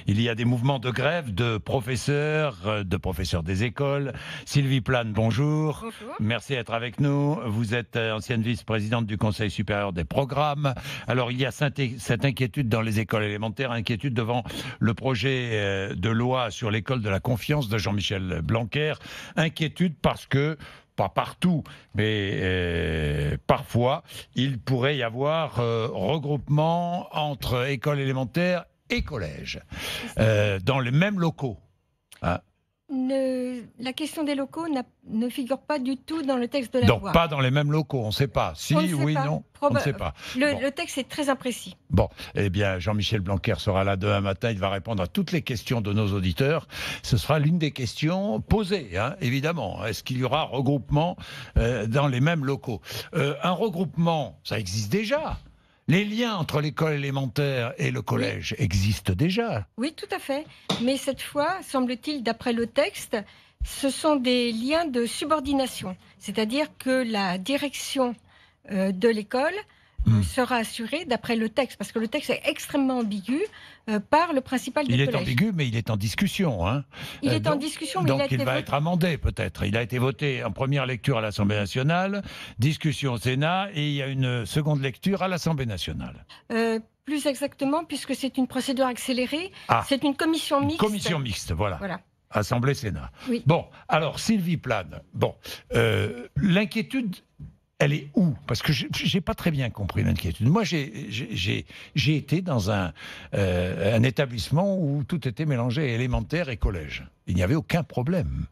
il y a des mouvements de grève de professeurs des écoles. Sylvie Plane, bonjour. Bonjour. Merci d'être avec nous. Vous êtes ancienne vice-présidente du Conseil supérieur des programmes. Alors, il y a cette inquiétude dans les écoles élémentaires, inquiétude devant le projet de loi sur l'école de la confiance de Jean-Michel Blanquer. Inquiétude parce que, pas partout, mais parfois, il pourrait y avoir regroupement entre écoles élémentaires et collèges, dans les mêmes locaux. Hein. La question des locaux ne figure pas du tout dans le texte de la Donc, loi. pas dans les mêmes locaux, on ne sait pas. Si, oui, non, on ne sait pas. Le texte est très imprécis. Bon, eh bien, Jean-Michel Blanquer sera là demain matin, il va répondre à toutes les questions de nos auditeurs. Ce sera l'une des questions posées, hein, évidemment. Est-ce qu'il y aura regroupement dans les mêmes locaux ? Un regroupement, ça existe déjà. Les liens entre l'école élémentaire et le collège existent déjà. Oui, tout à fait. Mais cette fois, semble-t-il, d'après le texte, ce sont des liens de subordination. C'est-à-dire que la direction de l'école sera assurée, d'après le texte, parce que le texte est extrêmement ambigu, par le principal du collège. Il est ambigu, mais il est en discussion. Hein. Il est en discussion, mais donc il va être amendé peut-être. Il a été voté en première lecture à l'Assemblée nationale, discussion au Sénat, et il y a une seconde lecture à l'Assemblée nationale. Plus exactement, puisque c'est une procédure accélérée, c'est une commission mixte. Commission mixte, voilà. Assemblée-Sénat. Oui. Bon, alors Sylvie Plane, l'inquiétude, elle est où ? Parce que j'ai pas très bien compris l'inquiétude. Moi, j'ai été dans un établissement où tout était mélangé, élémentaire et collège. Il n'y avait aucun problème.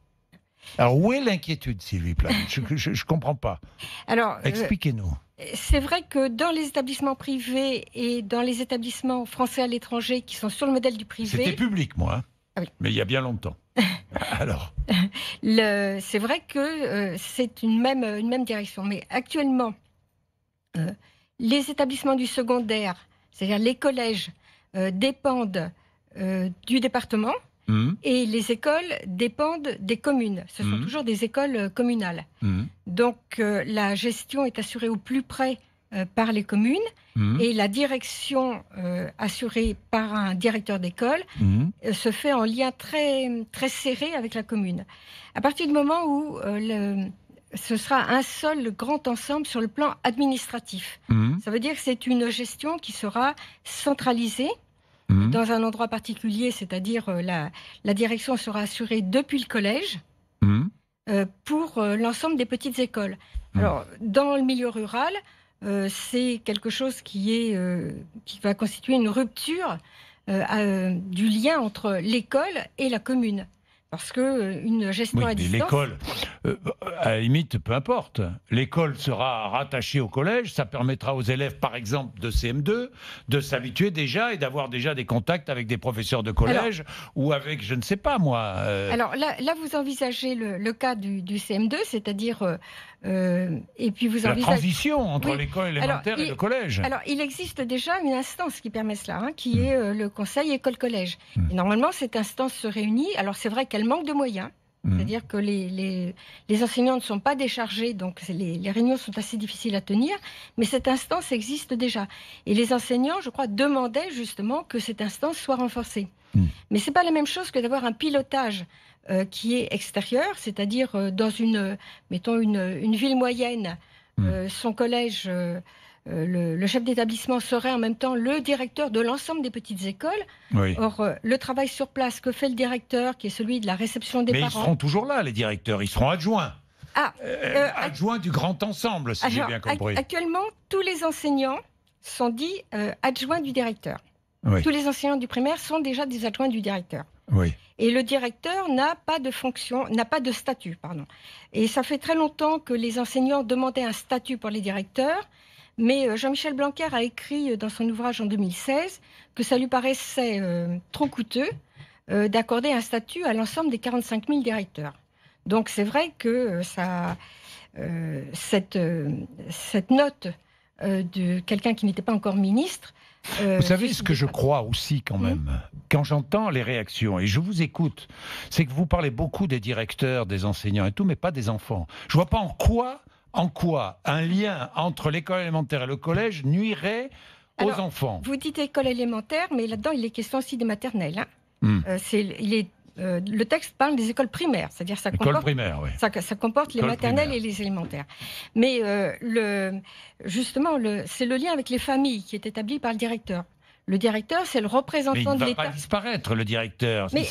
Alors, où est l'inquiétude, Sylvie Plane ? Je comprends pas. Alors, expliquez-nous. C'est vrai que dans les établissements privés et dans les établissements français à l'étranger qui sont sur le modèle du privé... C'était public, moi. Hein. Ah oui. Mais il y a bien longtemps. Alors, c'est vrai que c'est une même direction. Mais actuellement, les établissements du secondaire, c'est-à-dire les collèges, dépendent du département et les écoles dépendent des communes. Ce sont toujours des écoles communales. Donc, la gestion est assurée au plus près par les communes et la direction assurée par un directeur d'école se fait en lien très, très serré avec la commune. À partir du moment où ce sera un seul grand ensemble sur le plan administratif, ça veut dire que c'est une gestion qui sera centralisée dans un endroit particulier, c'est-à-dire la direction sera assurée depuis le collège pour l'ensemble des petites écoles. Alors, dans le milieu rural, c'est quelque chose qui va constituer une rupture du lien entre l'école et la commune. Parce qu'une gestion à distance... Mais l'école, à la limite, peu importe. L'école sera rattachée au collège. Ça permettra aux élèves, par exemple, de CM2, de s'habituer déjà et d'avoir déjà des contacts avec des professeurs de collège ou avec, je ne sais pas moi... Alors là, vous envisagez le cas du CM2, c'est-à-dire... et puis vous la transition entre l'école élémentaire et le collège. Alors, il existe déjà une instance qui permet cela, qui est le conseil école-collège. Et normalement, cette instance se réunit. Alors, c'est vrai qu'elle manque de moyens. C'est-à-dire que les enseignants ne sont pas déchargés, donc les réunions sont assez difficiles à tenir, mais cette instance existe déjà. Et les enseignants, je crois, demandaient justement que cette instance soit renforcée. Mais ce n'est pas la même chose que d'avoir un pilotage qui est extérieur, c'est-à-dire dans une ville moyenne, son collège... le chef d'établissement serait en même temps le directeur de l'ensemble des petites écoles. Oui. Or, le travail sur place que fait le directeur, qui est celui de la réception des parents... Mais ils seront toujours là, les directeurs. Ils seront adjoints. Adjoints du grand ensemble, si j'ai bien compris. Actuellement, tous les enseignants sont dits adjoints du directeur. Oui. Tous les enseignants du primaire sont déjà des adjoints du directeur. Oui. Et le directeur n'a pas de fonction, n'a pas de statut, pardon. Et ça fait très longtemps que les enseignants demandaient un statut pour les directeurs. Mais Jean-Michel Blanquer a écrit dans son ouvrage en 2016 que ça lui paraissait trop coûteux d'accorder un statut à l'ensemble des 45 000 directeurs. Donc c'est vrai que cette note de quelqu'un qui n'était pas encore ministre... vous savez ce que je crois aussi quand même, quand j'entends les réactions, et je vous écoute, c'est que vous parlez beaucoup des directeurs, des enseignants et tout, mais pas des enfants. Je vois pas en quoi un lien entre l'école élémentaire et le collège nuirait aux Alors, enfants. Vous dites école élémentaire, mais là-dedans, il est question aussi des maternelles. Hein. Le texte parle des écoles primaires, c'est-à-dire ça comporte, primaire, oui. ça comporte les École maternelles primaire. et les élémentaires. Mais justement, c'est le lien avec les familles qui est établi par le directeur. Le directeur, c'est le Mais représentant il de ne va l'État. pas disparaître, le directeur. Mais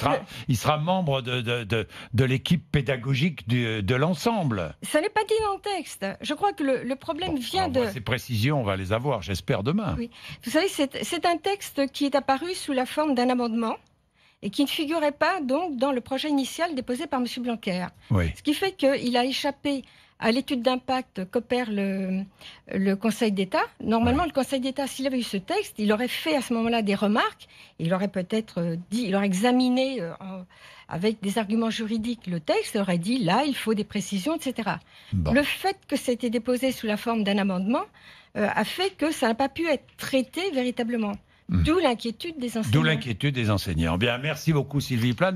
Il sera membre de l'équipe pédagogique de l'ensemble. Ça n'est pas dit dans le texte. Je crois que le problème vient de... Ces précisions, on va les avoir, j'espère, demain. Oui. Vous savez, c'est un texte qui est apparu sous la forme d'un amendement et qui ne figurait pas donc dans le projet initial déposé par M. Blanquer. Oui. Ce qui fait qu'il a échappé à l'étude d'impact qu'opère le Conseil d'État. Normalement, le Conseil d'État, s'il avait eu ce texte, il aurait fait à ce moment-là des remarques. Il aurait peut-être dit, il aurait examiné avec des arguments juridiques le texte, il aurait dit là, il faut des précisions, etc. Bon. Le fait que c'était déposé sous la forme d'un amendement a fait que ça n'a pas pu être traité véritablement. D'où l'inquiétude des enseignants. D'où l'inquiétude des enseignants. Bien, merci beaucoup Sylvie Plane.